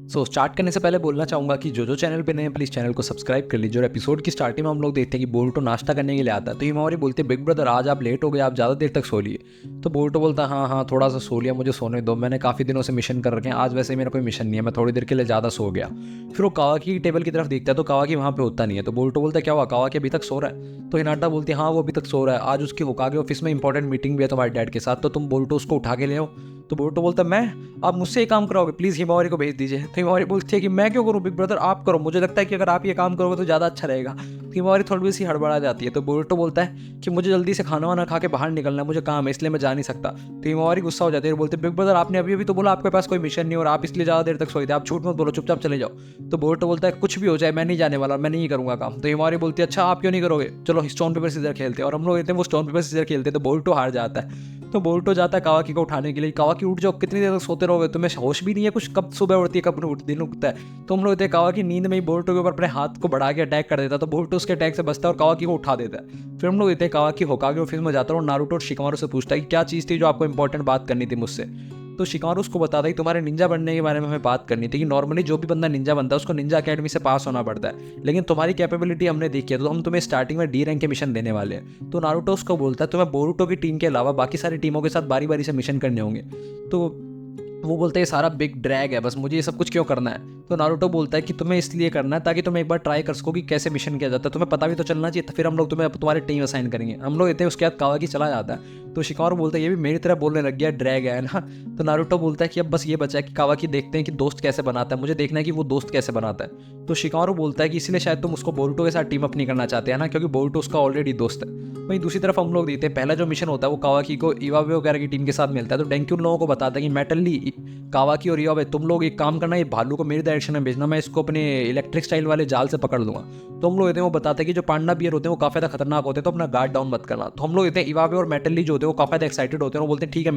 Start करने से पहले बोलना चाहूँगा कि जो चैनल पे नए हैं प्लीज़ चैनल को सब्सक्राइब कर लीजिए। और एपिसोड की स्टार्टिंग में हम लोग देखते हैं कि बोल्टो नाश्ता करने के लिए आता है, तो हिमावरी बोलते हैं बिग ब्रदर आज आप लेट हो गए, आप ज़्यादा देर तक सो लिए। तो बोल्टो बोलता है हाँ हाँ थोड़ा सा सो लिया, मुझे सोने दो, मैंने काफ़ी दिनों से मिशन कर रखे हैं, आज वैसे ही मेरा कोई मिशन नहीं है, मैं थोड़ी देर के लिए ज़्यादा सो गया। फिर वो कावाकी की टेबल की तरफ देखता है तो कावाकी वहाँ पे होता नहीं है। तो बोल्टो बोलता है क्या हुआ, कावाकी अभी तक सो रहा है? तो हिनाटा बोलती है हाँ वो अभी तक सो रहा है, आज उसकी होकागे ऑफिस में इंपॉर्टेंट मीटिंग भी है तुम्हारे डैड के साथ, तो तुम बोल्टो उसको उठा के ले आओ। तो बोल्टो बोलता है मैं, आप मुझसे ये काम कराओगे, प्लीज़ हिमावरी को भेज दीजिए। तो हिमावरी बोलती है कि मैं क्यों करूँ बिग ब्रदर, आप करो, मुझे लगता है कि अगर आप ये काम करोगे तो ज़्यादा अच्छा रहेगा। तो हिमावरी थोड़ी सी हड़बड़ा जाती है। तो बोल्टो बोलता है कि मुझे जल्दी से खाना वाना खा के बाहर निकलना है, मुझे काम है इसलिए मैं जा नहीं सकता। तो हिमावरी गुस्सा हो जाती है और बोलते बिग ब्रदर आपने अभी अभी तो बोला आपके पास कोई मिशन नहीं और आप इसलिए ज़्यादा देर तक सोए थे, आप झूठ मत बोलो, चुपचाप चले जाओ। तो बोल्टो बोलता है कुछ भी हो जाए मैं नहीं जाने वाला, मैं नहीं करूँगा काम। तो हिमावरी बोलती है अच्छा आप क्यों नहीं करोगे, चलो स्टोन पेपर सीजर खेलते हैं। और हम लोग कहते हैं वो स्टोन पेपर सीजर खेलते हैं तो बोल्टो हार जाता है। तो बोल्टो जाता है कावाकी को उठाने के लिए, कावाकी उठ जाओ, कितनी देर तक सोते रहोगे, तुम्हें होश भी नहीं है कुछ, कब सुबह उठती है कब दिन उठता है। तो हम लोग कहते हैं कावाकी नींद में ही बोल्टो के ऊपर अपने हाथ को बढ़ा के अटैक कर देता है, तो बोल्टो उसके अटैक से बचता है और कावाकी को उठा देता है। फिर हम लोग कहते हैं कावाकी होकागे ऑफिस में जाता है और नारुतो और शिकामारू से पूछता है कि क्या चीज़ थी जो आपको इंपॉर्टेंट बात करनी थी मुझसे। तो शिकामारू उसको बताता है कि तुम्हारे निंजा बनने के बारे में हमें बात करनी थी, कि नॉर्मली जो भी बंदा निंजा बनता है उसको निंजा अकेडमी से पास होना पड़ता है, लेकिन तुम्हारी कैपेबिलिटी हमने देखी है तो हम तुम्हें स्टार्टिंग में डी रैंक के मिशन देने वाले हैं। तो नारुतो उसको बोलता है तुम्हें बोरुतो की टीम के अलावा बाकी सारी टीमों के साथ बारी बारी से मिशन करने होंगे। तो वो बोलता है ये सारा बिग ड्रैग है, बस मुझे ये सब कुछ क्यों करना है। तो नारुतो बोलता है कि तुम्हें इसलिए करना है ताकि तुम एक बार ट्राई कर सको कि कैसे मिशन किया जाता है, तुम्हें पता भी तो चलना चाहिए, तो फिर हम लोग तुम्हें तुम्हारी टीम असाइन करेंगे। हम लोग इतने उसके बाद कावाकी चला जाता है। तो शिकारू बोलता है ये भी मेरी तरह बोलने लग गया, ड्रैग है ना। तो नारुतो बोलता है कि अब बस ये बचा है कि कावाकी देखते हैं कि दोस्त कैसे बनाता है, मुझे देखना है कि वो दोस्त कैसे बनाता है। तो शिकारू बोलता है कि इसलिए शायद तुम उसको बोरुतो के साथ टीम अप नहीं करना चाहते हैं ना, क्योंकि बोरुतो उसका ऑलरेडी दोस्त है। वहीं दूसरी तरफ हम लोग देखते हैं पहला जो मिशन होता है वो कावाकी को इवाबे वगैरह की टीम के साथ मिलता है। तो डेंकी उन लोगों को बताता है कि मेटली, कावाकी और इवाबे तुम लोग एक काम करना, ये भालू को मेरी डायरेक्शन में भेजना, मैं इसको अपने इलेक्ट्रिक स्टाइल वाले जाल से पकड़ लूंगा। तो हम लोग कहते हैं वो बताते हैं कि जो पांडा बियर होते हैं वो काफ़ी ज़्यादा खतरनाक होते हैं, तो अपना गार्ड डाउन मत करना। तो हम लोग कहते हैं इवाबे और मेटली जो होते हैं वो काफ़ी ज़्यादा एक्साइटेड होते हैं और बोलते हैं ठीक है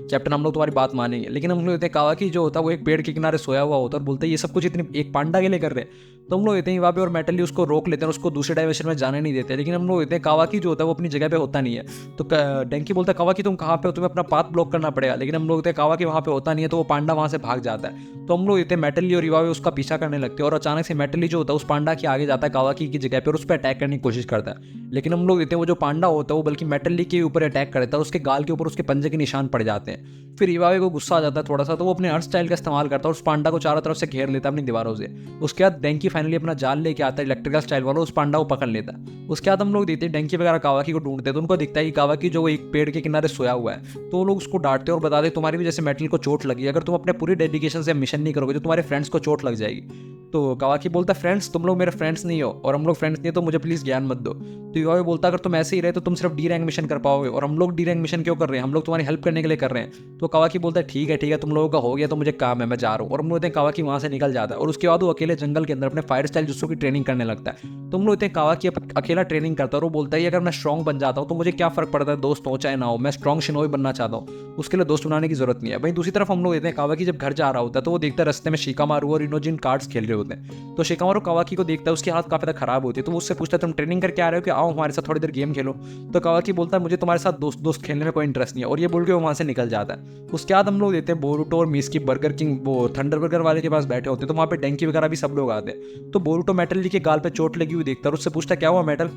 कैप्टन हम लोग तुम्हारी बात मानेंगे। लेकिन हम लोग कहते हैं कावाकी जो होता है वो एक पेड़ के किनारे सोया हुआ होता है और बोलते हैं ये सब कुछ इतनी एक पांडा के लिए कर रहे हैं। तो हम लोग कहते हैं इवाबे और मेटली उसको रोक लेते हैं, उसको दूसरे डायमेंशन में जाने नहीं देते। लेकिन हम लोग कहते हैं कावाकी जो होता है वो अपनी जगह पे होता नहीं है। तो डेंकी बोलता है कावाकी तुम कहाँ पे हो, तुम्हें अपना पाथ ब्लॉक करना पड़ेगा। लेकिन हम लोग कहते हैं कावाकी वहाँ पे होता नहीं है, तो वो पांडा वहाँ से भाग जाता है। तो हम लोग कहते हैं मेटली और इवाबे उसका पीछा करने लगते हैं और अचानक से मेटली जो होता है उस पांडा के आगे जाता है कावाकी की जगह पे और उस पर अटैक करने की कोशिश करता है। लेकिन हम लोग कहते हैं वो जो पांडा होता है वो बल्कि मेटली के ऊपर अटैक करता है और उसके गाल के ऊपर उसके पंजे के निशान पड़ जाते हैं। फिर इवाबे को गुस्सा आ जाता है थोड़ा सा, तो वो अपने अर्थ स्टाइल का इस्तेमाल करता है और उस पांडा को चारों तरफ से घेर लेता है अपनी दीवारों से। उसके बाद डेंकी फाइनली अपना जाल लेके आता है इलेक्ट्रिकल स्टाइल वाला, उस पांडा को पकड़ लेता है। उसके बाद हम लोग देखते हैं डेंकी वगैरह कावाकी को ढूंढते हैं, तो उनको दिखता है कि कावाकी जो एक पेड़ के किनारे सोया हुआ है। तो वो लोग उसको डांटते हैं और बताते तुम्हारी भी जैसे मेटल को चोट लगी, अगर तुम अपने पूरी डेडिकेशन से मिशन नहीं करोगे तो तुम्हारे फ्रेंड्स को चोट लग जाएगी। तो कावाकी बोलता है फ्रेंड्स, तुम लोग मेरे फ्रेंड्स नहीं हो और हम लोग फ्रेंड्स नहीं हो तो मुझे प्लीज़ ज्ञान मत दो। तो युवा बोलता अगर तुम ऐसे ही रहे तो तुम सिर्फ डी रैंक मिशन कर पाओगे और हम लोग डी रैंक मिशन क्यों कर रहे हैं, हम लोग तुम्हारी हेल्प करने के लिए कर रहे हैं। तो कावाकी बोलता है ठीक है तुम लोगों का हो गया तो मुझे काम है, मैं जा रहा हूँ। और हम लोग कहते हैं कावाकी वहाँ से निकल जाता है और उसके बाद वो अकेले जंगल के अंदर अपने फायर स्टाइल जुत्सु की ट्रेनिंग करने लगता है। तो हम लोग कहते हैं कावाकी अकेला ट्रेनिंग करता है और वो बोलता है अगर मैं स्ट्रॉन्ग बन जाता हूँ तो मुझे क्या फर्क पड़ता है दोस्त हो चाहे ना हो, मैं स्ट्रॉन्ग शिनोबी बनना चाहता हूँ, उसके लिए दोस्त बनाने की जरूरत नहीं है। वहीं दूसरी तरफ हम लोग कहते हैं कावाकी जब घर जा रहा होता है तो वो देखता है रास्ते में शिकामारू और इनोजिन कार्ड्स खेल रहे होते हैं। तो शिकामारू कावाकी को देखता है, उसकी हालत काफी ज्यादा खराब होती है, तो वो उससे पूछता है तुम ट्रेनिंग करके आ रहे हो कि आओ हमारे साथ थोड़ी देर गेम खेलो। तो कावाकी बोलता है मुझे तुम्हारे साथ दोस्त दोस्त खेलने में कोई इंटरेस्ट नहीं है, और ये बोल के वो वहां से निकल जाता है। उसके बाद हम लोग देते हैं बोरुटो और मिसकी बर्गर किंग वो थंडर बर्गर वाले के पास बैठे होते हैं, तो वहाँ पे डेंकी वगैरह भी सब लोग आते हैं। तो बोरुटो मेटल जी के गाल पे चोट लगी हुई देखता है और उससे पूछता है क्या हुआ मेटल।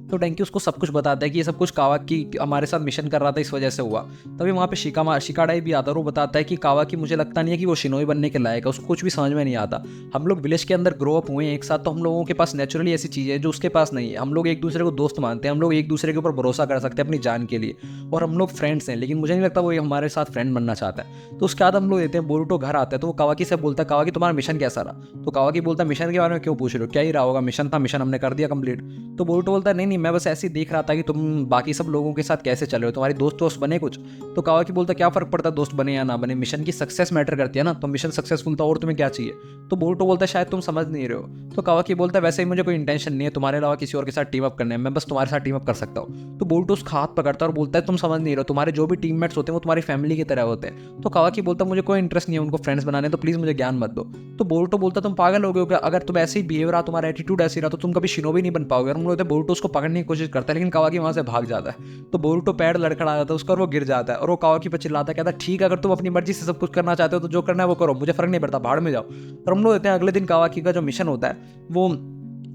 तो डेंकी उसको सब कुछ बताता है कि ये सब कुछ कावाकी हमारे साथ मिशन कर रहा था इस वजह से हुआ। तभी वहाँ पे शिकाडाई भी आता है और वो बताता है कि कावाकी मुझे लगता नहीं है कि वो शिनोई बनने के लायक है, उसको कुछ भी समझ में नहीं आता। हम लोग विलेज के अंदर ग्रो अप हुए हैं एक साथ, तो हम लोगों के पास नेचुरली ऐसी चीज़ है जो उसके पास नहीं है। हम लोग एक दूसरे को दोस्त मानते हैं, हम लोग एक दूसरे के ऊपर भरोसा कर सकते हैं अपनी जान के लिए, और हम लोग फ्रेंड्स हैं, लेकिन मुझे नहीं लगता वो हमारे साथ फ्रेंड बनना चाहता है। तो उसके बाद हम लोग देते हैं बोरुटो घर आता है तो वो कावाकी से बोलता है कावाकी तुम्हारा मिशन कैसा रहा। तो कावाकी बोलता है मिशन के बारे में क्यों पूछ रहे हो, क्या ही रहा होगा, मिशन था, मिशन हमने कर दिया कंप्लीट। तो बोरुटो बोलता है नहीं मैं बस ऐसे ही देख रहा था कि तुम बाकी सब लोगों के साथ कैसे चल रहे हो, तुम्हारी दोस्त बने कुछ। तो कावाकी बोलता क्या फर्क पड़ता है दोस्त बने या ना बने, मिशन की सक्सेस मैटर करती है ना, तो मिशन सक्सेसफुल था और तुम्हें क्या चाहिए। तो बोरुटो बोलता है शायद तुम समझ नहीं रहे हो। तो कावाकी बोलता है वैसे ही मुझे कोई इंटेंशन नहीं है तुम्हारे अलावा किसी और के साथ टीम अप करने में, मैं बस तुम्हारे साथ टीम अप कर सकता हूँ। तो बोरुटो उसका हाथ पकड़ता है और बोलता है तुम समझ नहीं रहे हो, तुम्हारे जो भी टीममेट्स होते हैं वो तुम्हारी फैमिली की तरह होते हैं। तो कावाकी बोलता मुझे कोई इंटरेस्ट नहीं है उनको फ्रेंड्स बनाने, तो प्लीज मुझे ज्ञान मत दो। तो बोरुटो बोलता तुम पागल हो गए हो क्या, अगर तुम ऐसे ही बिहेव रहा, तुम्हारा एटीट्यूड ऐसे रहा तो तुम कभी शिनोबी नहीं बन पाओगे। और हम लोग बोरुटो उसको पकड़ने पकड़ने की कोशिश करता है, लेकिन कावाकी वहाँ से भाग जाता है। तो बोरुटो पैर लड़खड़ा जाता है उसका और वो गिर जाता है, और वो कावाकी पर चिल्लाता है, कहता है ठीक है अगर तुम अपनी मर्जी से सब कुछ करना चाहते हो तो जो करना है वो करो, मुझे फर्क नहीं पड़ता, भाड़ में जाओ। और हम लोग देखते हैं अगले दिन कावाकी का जो मिशन होता है वो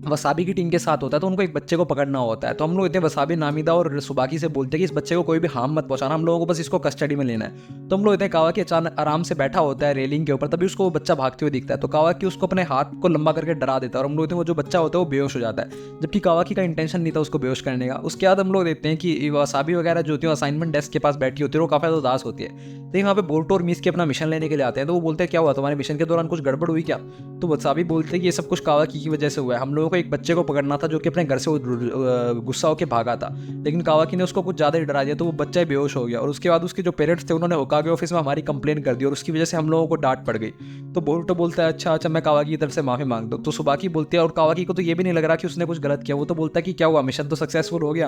वसाबी की टीम के साथ होता है। तो उनको एक बच्चे को पकड़ना होता है। तो हम लोग इतने वसाबी, नामिदा और सुबाकी से बोलते हैं कि इस बच्चे को कोई भी हार्म मत पहुंचाना, हम लोगों को बस इसको कस्टडी में लेना है। तो हम लोग इतने कावाकी अचानक आराम से बैठा होता है रेलिंग के ऊपर, तभी उसको वो बच्चा भागते हुए दिखता है। तो कावाकी उसको अपने हाथ को लंबा करके डरा देता है, और हम लोग वो जो बच्चा होता है वो बेहोश हो जाता है, जबकि कावाकी का इंटेंशन नहीं था उसको बेहोश करने का। उसके बाद हम लोग देखते हैं कि वसाबी वगैरह जो होती है असाइनमेंट डेस्क के पास बैठी होती है, वो काफ़ी ज़्यादा उदास होती है। तो वहाँ पे बोर्टो और मीस के अपना मिशन लेने के लिए आते हैं। तो वो बोलते हैं क्या हुआ तुम्हारे मिशन के दौरान, कुछ गड़बड़ हुई क्या? तो वसाबी बोलते हैं कि ये सब कुछ कावाकी की वजह से हुआ है, हम लोगों को एक बच्चे को पकड़ना था जो कि अपने घर से गुस्सा होकर भागा था, लेकिन कावाकी ने उसको कुछ ज़्यादा ही डरा दिया, तो वो बच्चा ही बेहोश हो गया। और उसके बाद उसके जो पेरेंट्स थे उन्होंने होकागे ऑफिस में हमारी कंप्लेन कर दी, और उसकी वजह से हम लोगों को डांट पड़ गई। तो बोरुटो बोलता है अच्छा अच्छा मैं कावाकी की तरफ से माफी मांग दो। तो सुबाकी बोलती है और कावाकी को तो ये भी नहीं लग रहा कि उसने कुछ गलत किया, वो तो बोलता है कि क्या हुआ, मिशन तो सक्सेसफुल हो गया।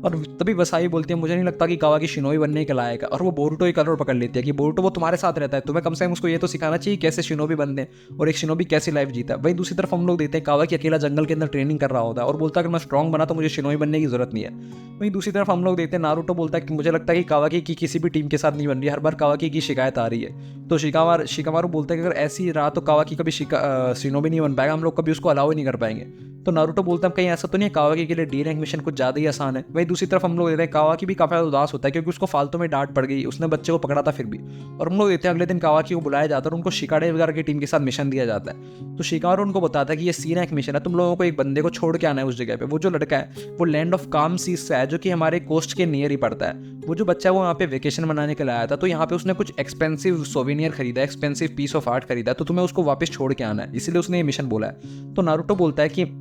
और तभी वसाई बोलती है मुझे नहीं लगता कि कावाकी शिनोबी बनने के लायक है। और वो बोरुटो ही कलर पकड़ लेती है कि बोरुटो वो तुम्हारे साथ रहता है, तुम्हें कम से कम उसको ये तो सिखाना चाहिए कैसे शिनोबी बनते और एक शिनोबी कैसी लाइफ जीता है। वहीं दूसरी तरफ हम लोग देखते हैं कावाकी अकेला जंगल के अंदर ट्रेनिंग कर रहा होता है और बोलता है कि मैं स्ट्रांग बना तो मुझे शिनोबी बनने की जरूरत नहीं है। वहीं दूसरी तरफ हम लोग देखते हैं नारुतो बोलता है कि मुझे लगता है कि कावाकी की किसी भी टीम के साथ नहीं बन रही, हर बार कावाकी की शिकायत आ रही है। तो शिकामारू बोलता है कि अगर ऐसी रहा तो कावाकी कभी शिनोबी नहीं बन पाएगा, हम लोग कभी उसको अलाउ ही नहीं कर पाएंगे। तो नारुतो बोलता है कहीं ऐसा तो नहीं है कावाकी के लिए डी रैंक मिशन कुछ ज़्यादा ही आसान है। वहीं दूसरी तरफ हम लोग देखते हैं कावाकी भी काफ़ी उदास होता है क्योंकि उसको फालतू में डांट पड़ गई, उसने बच्चे को पकड़ा था फिर भी। और हम लोग देखते हैं अगले दिन कावाकी को बुलाया जाता है और उनको शिकाडे वगैरह की टीम के साथ मिशन दिया जाता है। तो शिकारू उनको बताता है कि ये सी रैंक मिशन है, तुम लोगों को एक बंदे को छोड़ के आना है उस जगह पे। वो जो लड़का है वो लैंड ऑफ काम सीज से है जो कि हमारे कोस्ट के नियर ही पड़ता है। वो जो बच्चा है वो यहाँ पे वेकेशन मनाने के लिए आया था, तो यहाँ पे उसने कुछ एक्सपेंसिव सोवेनियर खरीदा, एक्सपेंसिव पीस ऑफ आर्ट खरीदा, तो तुम्हें उसको वापस छोड़ के आना है, इसीलिए उसने ये मिशन बोला है। तो नारुतो बोलता है कि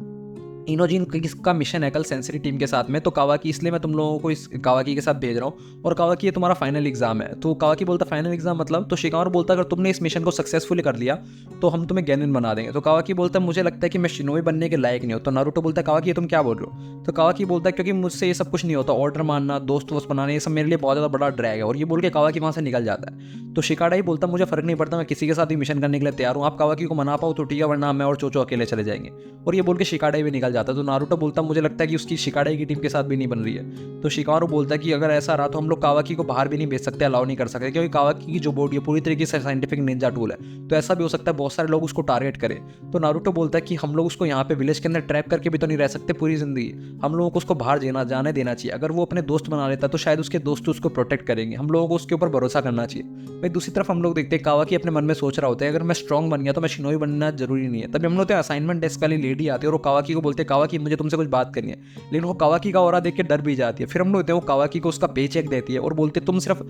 इनोजिन किसका मिशन है कल सेंसरी टीम के साथ में, तो कावाकी इसलिए मैं तुम लोगों को इस कावाकी के साथ भेज रहा हूँ, और कावाकी ये तुम्हारा फाइनल एग्जाम है। तो कावाकी बोलता फाइनल एग्जाम मतलब? तो शिकामारू बोलता अगर तुमने इस मिशन को सक्सेसफुली कर लिया तो हम तुम्हें गैनिन बना देंगे। तो कावाकी बोलता मुझे लगता है कि मैं शिनोबी बनने के लायक नहीं हूँ। तो नारुतो बोलता है कावाकी ये तुम क्या बोल रहे हो? तो कावाकी बोलता है क्योंकि मुझसे ये सब कुछ नहीं होता, ऑर्डर मानना, दोस्त वोस्त बनाना, ये सब मेरे लिए बहुत ज़्यादा बड़ा ड्रैग है। और ये बोल के कावाकी वहाँ से निकल जाता है। तो शिकाडा ही बोलता मुझे फर्क नहीं पड़ता, मैं किसी के साथ भी मिशन करने के लिए तैयार हूँ, आप कावाकी को मना पाओ तो ठीक है, वरना मैं और चोचो अकेले चले जाएंगे। और ये बोल के शिकाडा भी निकल जाता है। तो नारुतो बोलता मुझे लगता है कि उसकी शिकाडा की टीम के साथ भी नहीं बन रही है। तो शिकारू बोलता है कि अगर ऐसा रहा तो हम लोग कावाकी को बाहर भी नहीं भेज सकते, अलाउ नहीं कर सकते, क्योंकि कावाकी की जो बॉडी है पूरी तरीके से साइंटिफिक निंजा टूल है। तो ऐसा भी हो सकता है बहुत सारे लोग उसको टारगेट करें। तो नारुतो बोलता है कि हम लोग उसको यहाँ पे विलेज के अंदर ट्रैप करके भी तो नहीं रह सकते पूरी जिंदगी, हम लोगों को उसको बाहर जाने देना चाहिए। अगर वो अपने दोस्त बना लेता तो शायद उसके दोस्त उसको प्रोटेक्ट करेंगे, हम लोगों को उसके ऊपर भरोसा करना चाहिए। भाई दूसरी तरफ हम लोग देखते हैं कावाकी अपने मन में सोच रहा होता है अगर मैं स्ट्रांग बन गया तो मैं शिनोबी बनना जरूरी नहीं है। तभी हम लोग असाइनमेंट डेस्क वाली लेडी आती है और वो कावाकी को बोलते हैं कावाकी मुझे तुमसे कुछ बात करनी है, लेकिन वो कावाकी का ऑरा देख के डर भी जाती है। फिर हम लोग देखते हैं वो कावाकी को उसका पे चेक देती है और बोलते तुम सिर्फ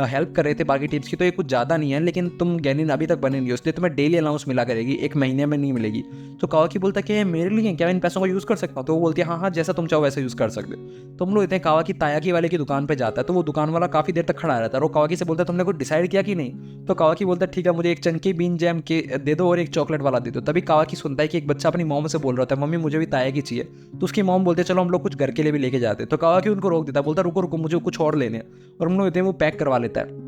हेल्प कर रहे थे बाकी टीम्स की, तो ये कुछ ज़्यादा नहीं है, लेकिन तुम गैनिन अभी तक बने नहीं हो, इसलिए तुम्हें डेली अलाउंस मिला करेगी, एक महीने में नहीं मिलेगी। तो कावाकी बोलता है कि मेरे लिए क्या मैं इन पैसों को यूज़ कर सकता हूँ? तो वो बोलती है हाँ हाँ जैसा तुम चाहो वैसे यूज़ कर सकते हो। तो हम लोग देखते हैं कावाकी तायाकी वाले की दुकान पर जाता है, तो वो दुकान वाला काफ़ी देर तक खड़ा रहता है और वो कावाकी से बोलता है तुमने कुछ डिसाइड किया कि नहीं? तो कावाकी बोलता है ठीक है मुझे एक चंकी बीन जैम के दे दो और एक चॉकलेट वाला दे दो। तभी कावाकी सुनता है कि एक बच्चा अपनी मॉम से बोल रहा था मम्मी मुझे भी तायाकी चाहिए। तो उसकी मॉम बोलते चलो हम लोग कुछ घर के लिए भी लेके जाते। तो कावाकी उनको रोक देता है, बोलता रुको रुको मुझे कुछ और लेने, और हम लोग देखते हैं वो पैक करवा लेता है।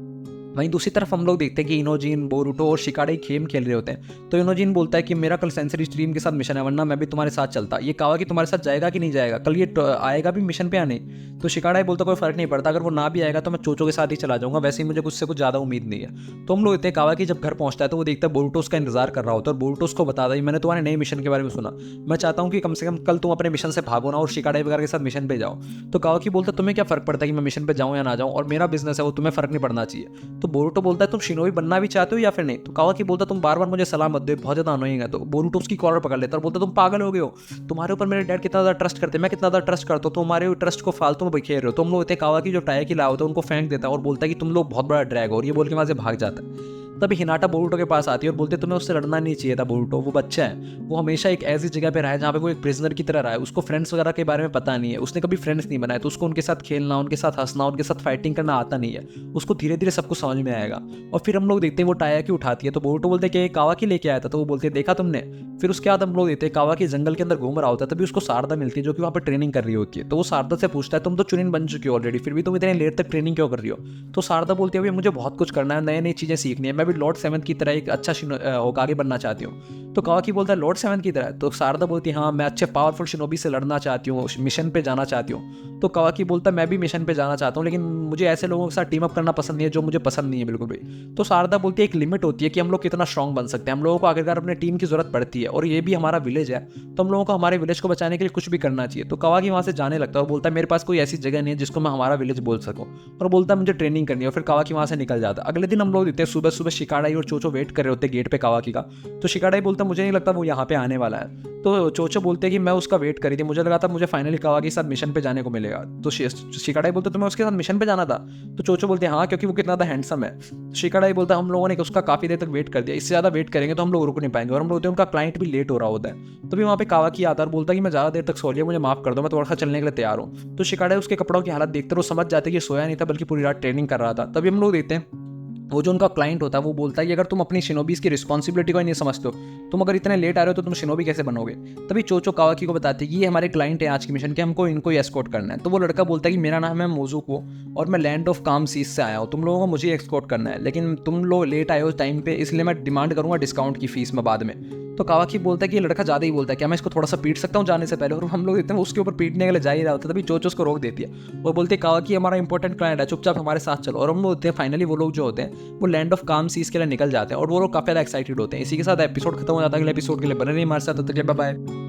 वहीं दूसरी तरफ हम लोग देखते हैं कि इनोजिन, बोरुटो और शिकाडा गेम खेल रहे होते हैं। तो इनोजिन बोलता है कि मेरा कल सेंसरी स्ट्रीम के साथ मिशन है, वरना मैं भी तुम्हारे साथ चलता। ये कावाकी तुम्हारे साथ जाएगा कि नहीं जाएगा, कल ये आएगा भी मिशन पे आने? तो शिकाडा बोलता कोई फर्क नहीं पड़ता, अगर वो ना भी आएगा तो मैं चोचो के साथ ही चला जाऊंगा, वैसे ही मुझे उससे कुछ ज़्यादा उम्मीद नहीं है। तो हम लोग देखते हैं कावाकी जब घर पहुंचता है तो वो देखता है बोरुटो उसका इंतजार कर रहा होता है और बोरुटो उसको बताता है मैंने तुम्हारे नए मिशन के बारे में सुना, मैं चाहता हूँ कि कम से कम कल तुम अपने मिशन से भागो ना और शिकाडा वगैरह के साथ मिशन पे जाओ। तो कावाकी बोलता तुम्हें क्या फर्क पड़ता है कि मैं मिशन पे जाऊँ या ना जाऊँ, और मेरा बिजनेस है वो तुम्हें फर्क नहीं पड़ना चाहिए। तो बोरुटो बोलता है तुम शिनोबी बनना भी चाहते हो या फिर नहीं? तो कावाकी बोलता तुम बार बार मुझे सलाह मत दो, बहुत ज्यादा अनोइंग है। तो बोरुटो उसकी कॉलर पकड़ लेता है और बोलता तुम पागल हो गए हो, तुम्हारे ऊपर मेरे डैड कितना ज्यादा ट्रस्ट करते हैं, मैं कितना ज्यादा ट्रस्ट करता हूँ, तुम्हारे ट्रस्ट को फालतू में बिखेर रहे हो। तुम लोग इतने कावाकी जो टायर की लाया होता है उनको फेंक देता है और बोलता है कि तुम लोग बहुत बड़ा ड्रैग हो, और ये बोल के वहां से भाग जाता है। तभी हिनाटा बोरुटो के पास आती है और बोलते तुम्हें उससे लड़ना नहीं चाहिए था बोरुटो, वो बच्चा है, वो हमेशा एक ऐसी जगह पे रहा है जहाँ पे वो एक प्रिजनर की तरह रहा है, उसको फ्रेंड्स वगैरह के बारे में पता नहीं है, उसने कभी फ्रेंड्स नहीं बनाए, तो उसको उनके साथ खेलना, उनके साथ हंसना, उनके साथ फाइटिंग करना आता नहीं है, उसको धीरे धीरे सब कुछ समझ में आएगा। और फिर हम लोग देखते हैं वो टायाकी उठाती है, तो बोरुटो बोलते हैं कि कावाकी लेके आया था, तो वो बोलते हैं देखा तुमने? फिर उसके बाद हम लोग देखते हैं कावाकी जंगल के अंदर घूम रहा होता है, तभी उसको शारदा मिलती है जो कि वहाँ पर ट्रेनिंग कर रही होती है। तो वो शारदा से पूछता है तुम तो चुनिन बन चुकी हो ऑलरेडी, फिर भी तुम इतने लेट तक ट्रेनिंग क्यों कर रही हो? तो शारदा बोलती है मुझे बहुत कुछ करना है, नई नई चीज़ें सीखनी है, मैं भी लॉर्ड सेवंथ की तरह एक अच्छा होकागे बनना चाहती हूँ। तो कावाकी बोलता है लॉर्ड सेवन की तरह। तो शारदा बोलती है हाँ मैं अच्छे पावरफुल शिनोबी से लड़ना चाहती हूँ, मिशन पे जाना चाहती हूँ। तो कावाकी बोलता है मैं भी मिशन पे जाना चाहता हूँ, लेकिन मुझे ऐसे लोगों के साथ टीम अप करना पसंद नहीं है जो मुझे पसंद नहीं है बिल्कुल भी। तो शारदा बोलती है एक लिमिट होती है कि हम लोग कितना स्ट्रांग बन सकते हैं, हम लोगों को आखिरकार अपने टीम की जरूरत पड़ती है और ये भी हमारा विलेज है, तो हम लोगों को हमारे विलेज को बचाने के लिए कुछ भी करना चाहिए। तो कावाकी वहाँ से जाने लगता है और बोलता है मेरे पास कोई ऐसी जगह नहीं है जिसको मैं हमारा विलेज बोल सकूँ, और बोलता है मुझे ट्रेनिंग करनी है। और फिर कावाकी वहाँ से निकल जाता है। अगले दिन हम लोग देखते हैं सुबह सुबह शिकाडाई और चोचो वेट कर रहे होते हैं गेट पे कावाकी का। तो शिकाडाई बोलता है मुझे नहीं लगता वो यहाँ पे आने वाला है। तो चोचो बोलते हैं कि मैं उसका वेट करी थी, मुझे लगा था मुझे फाइनली कावाकी के साथ मिशन पे जाने को मिलेगा। तो शिकाडाई बोलते तुम्हें उसके साथ मिशन पे जाना था। तो चोचो बोलते हैं हाँ क्योंकि वो कितना था हैंडसम है। शिकाडाई बोलता है हम लोगों ने उसका काफी देर तक वेट कर दिया, इससे ज्यादा वेट करेंगे तो हम लोग रुक नहीं पाएंगे, और हम लोग उनका क्लाइंट भी लेट हो रहा होता है। तभी वहाँ पे कावाकी आता है और बोलता है कि मैं ज्यादा देर तक सो लिया, मुझे माफ कर दो, मैं थोड़ा सा चलने के लिए तैयार हूँ। तो शिकाडाई उसके कपड़ों की हालत देखते वो समझ जाते कि सोया नहीं था बल्कि पूरी रात ट्रेनिंग कर रहा था। तभी हम लोग देखते हैं वो जो उनका क्लाइंट होता है वो बोलता है कि अगर तुम अपनी शिनोबीज की रिस्पॉन्सिबिलिटी को ही नहीं समझते हो, तुम अगर इतने लेट आ रहे हो तो तुम शिनोबी कैसे बनोगे। तभी चोचो कावाकी को बताती है कि ये हमारे क्लाइंट है आज की मिशन के, हमको इनको एस्कॉर्ट करना है। तो वो लड़का बोलता है कि मेरा नाम है मोजुको और मैं लैंड ऑफ काम सीज से आया हूँ, तुम लोगों को मुझे एस्कॉर्ट करना है, लेकिन तुम लोग लेट आए हो टाइम पे, इसलिए मैं डिमांड करूंगा डिस्काउंट की फीस में बाद में। तो कावाकी बोलता है कि ये लड़का ज़्यादा ही बोलता है, क्या मैं इसको थोड़ा सा पीट सकता हूँ जाने से पहले। और हम लोग देखते हैं उसके ऊपर पीटने के लिए जा ही रहा होता है। तभी चोचो उसको रोक देती है और बोलती है कावाकी हमारा इंपॉर्टेंट क्लाइंट है, चुपचाप हमारे साथ चलो। और हम लोग होते हैं फाइनली वो लोग जो होते हैं वो लैंड ऑफ काम सीज के लिए निकल जाते हैं और वो लोग काफी एक्साइटेड होते हैं। इसी के साथ एपिसोड खत्म हो जाता है। अगले एपिसोड के लिए बने नहीं हमारे साथ, तो बाय बाय।